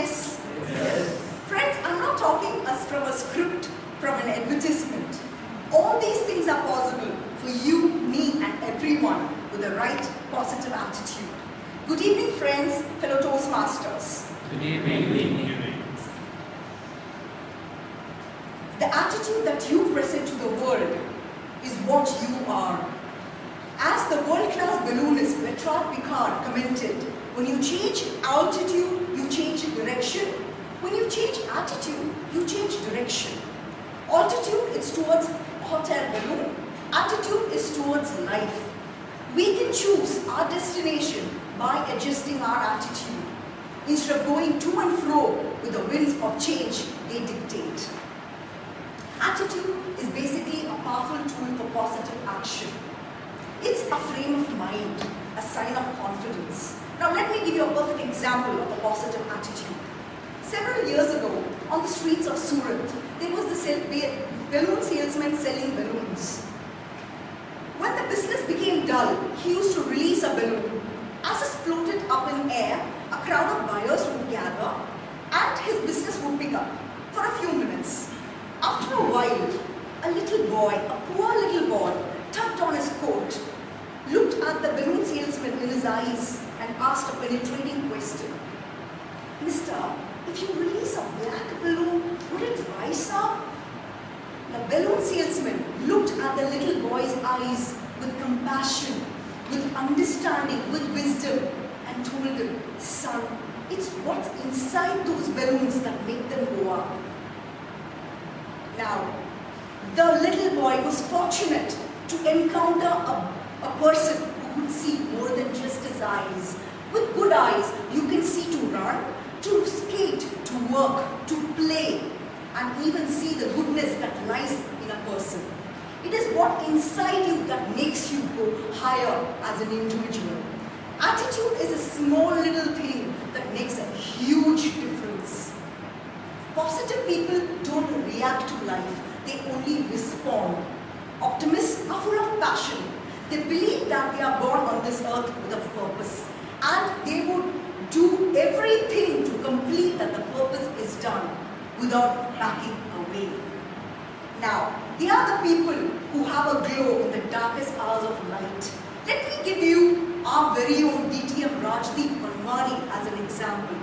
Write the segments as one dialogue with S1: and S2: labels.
S1: Yes?
S2: Yes.
S1: Friends, I'm not talking us from a script, from an advertisement. All these things are possible for you, me, and everyone with the right positive attitude. Good evening, friends, fellow Toastmasters.
S2: Good evening.
S1: The attitude that you present to the world is what you are. As the world-class balloonist Bertrand Piccard commented, when you change altitude, you change direction. When you change attitude, you change direction. Altitude is towards hot air balloon. Attitude is towards life. We can choose our destination by adjusting our attitude, instead of going to and fro with the winds of change they dictate. Attitude is basically a powerful tool for positive action. It's a frame of mind, a sign of confidence. Now let me give you a perfect example of a positive attitude. Several years ago, on the streets of Surat, there was this balloon salesman selling balloons. When the business became dull, he used to release a balloon. As it floated up in air, a crowd of buyers would gather and his business would pick up for a few minutes. After a while, a little boy, a poor little boy, tugged on his coat, looked at the balloon salesman in his eyes and asked a penetrating question. "Mister, if you release a black balloon, would it rise up?" The balloon salesman looked at the little boy's eyes with compassion, with understanding, with wisdom, and told him, "Son, it's what's inside those balloons that make them go up." Now, the little boy was fortunate to encounter a person who could see more than just his eyes. With good eyes, you can see to run, to skate, to work, to play, and even see the goodness that lies in a person. It is what inside you that makes you go higher as an individual. Attitude is a small little thing that makes a huge difference. Positive people don't react to life, they only respond. Optimists are full of passion. They believe that they are born on this earth with a purpose, and they would do everything to complete that the purpose is done without backing away. Now, they are the people who have a glow in the darkest hours of light. Let me give you our very own DTM Rajdeep Bhulani as an example.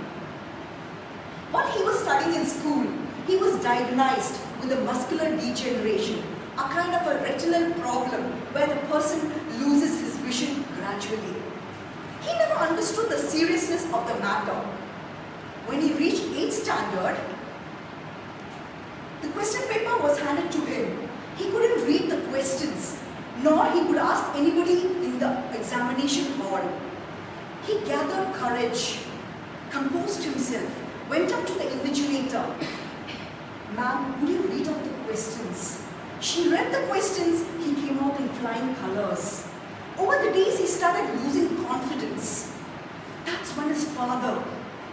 S1: While he was studying in school, he was diagnosed with a muscular degeneration, a kind of a retinal problem where the person loses his vision gradually. He never understood the seriousness of the matter. When he reached 8th standard, the question paper was handed to him. He couldn't read the questions, nor he could ask anybody in the examination hall. He gathered courage, composed himself, went up to the invigilator. "Ma'am, would you read out the questions?" She read the questions. He came out in flying colors. Over the days, he started losing confidence. That's when his father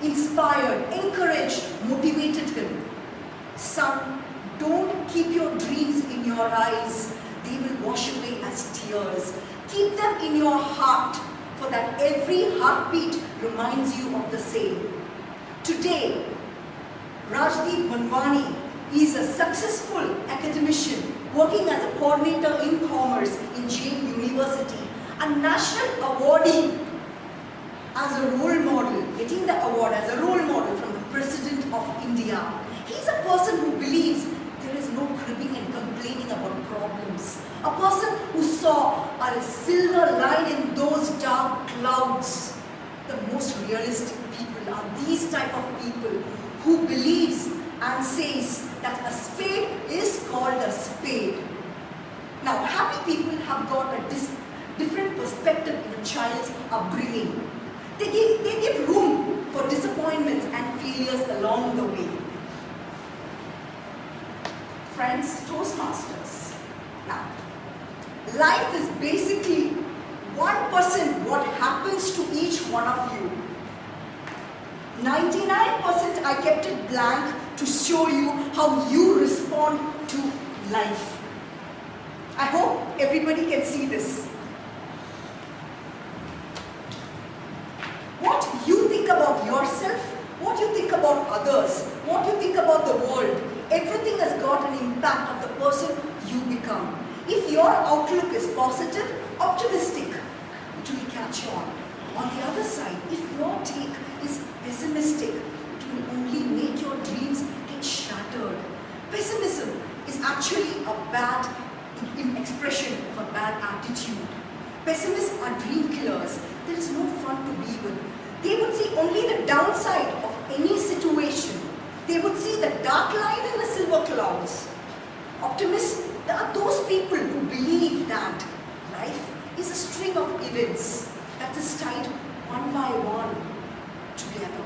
S1: inspired, encouraged, motivated him. "Son, don't keep your dreams in your eyes. They will wash away as tears. Keep them in your heart, for that every heartbeat reminds you of the same." Today, Rajdeep Bhulani is a successful academician working as a coordinator in commerce in Jain University, a national awardee as a role model, getting the award as a role model from the President of India. He's a person who believes there is no cribbing and complaining about problems. A person who saw a silver line in those dark clouds. The most realistic people are these type of people who believes and says that a spade is called a spade. Now, happy people have got a different perspective in a child's upbringing. They give room for disappointments and failures along the way. Friends, Toastmasters. Now, life is basically 1% what happens to each one of you. 99% I kept it blank to show you how you respond to life. I hope everybody can see this. What you think about yourself, what you think about your outlook is positive, optimistic, it will catch on. On the other side, if your take is pessimistic, it will only make your dreams get shattered. Pessimism is actually a bad expression of a bad attitude. Pessimists are dream killers. There is no fun to be with. They would see only the downside of any situation. They would see the dark line in the silver clouds. Optimists, there are those people who believe that life is a string of events that is tied one by one together.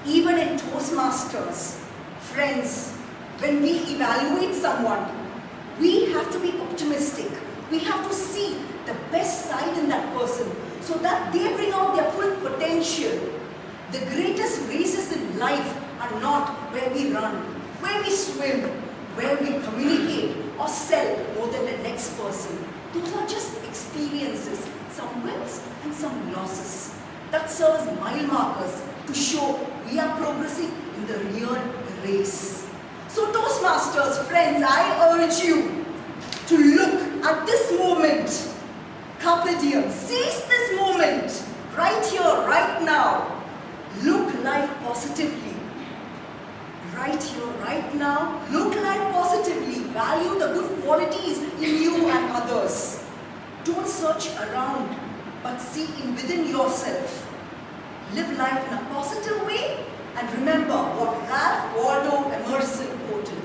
S1: Even in Toastmasters, friends, when we evaluate someone, we have to be optimistic. We have to see the best side in that person so that they bring out their full potential. The greatest races in life are not where we run, where we swim, where we communicate or sell more than the next person. Those are just experiences, some wins and some losses. That serves mile markers to show we are progressing in the real race. So Toastmasters, friends, I urge you to look at this moment. Carpe diem, seize this moment, right here, right now. Look life positively. Right here, right now, look life positively. Value the good qualities in you and others. Don't search around, but see in within yourself. Live life in a positive way and remember what Ralph Waldo Emerson quoted.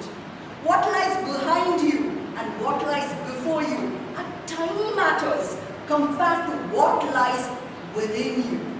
S1: What lies behind you and what lies before you are tiny matters compared to what lies within you.